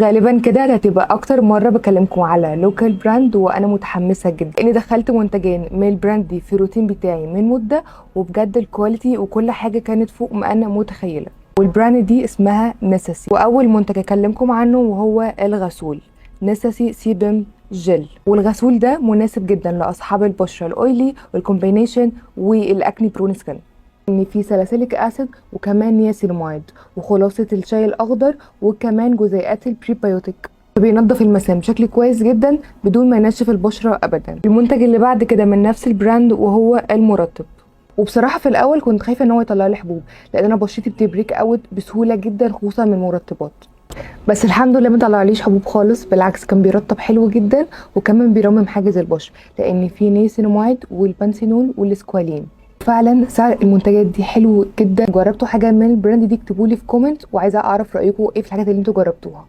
غالبا كده هتبقى اكتر مره بكلمكم على لوكال براند، وانا متحمسه جدا اني دخلت منتجين من البراند دي في الروتين بتاعي من مده، وبجد الكواليتي وكل حاجه كانت فوق ما انا متخيله. والبراند دي اسمها نسسي. واول منتج اكلمكم عنه وهو الغسول نسسي سيبم جل. والغسول ده مناسب جدا لاصحاب البشره الاويلي والكومبينيشن والاكني برون سكين، ان في ساليسيليك اسيد وكمان نياسيناميد وخلاصه الشاي الاخضر وكمان جزيئات البريبيوتيك، بينظف المسام بشكل كويس جدا بدون ما ينشف البشره ابدا. المنتج اللي بعد كده من نفس البراند وهو المرطب. وبصراحه في الاول كنت خايفه ان هو يطلع لي حبوب، لان انا بشرتي بتبريك اوت بسهوله جدا خصوصا من المرطبات، بس الحمد لله ما طلعليش حبوب خالص، بالعكس كان بيرطب حلو جدا وكمان بيرمم حاجز البشره، لان فيه نياسيناميد والبانسينول والسكوالين. فعلا سعر المنتجات دي حلو جدا. جربتوا حاجه من البراند دي؟ اكتبوا لي في كومنت، وعايزه اعرف رايكم ايه في الحاجات اللي انتوا جربتوها.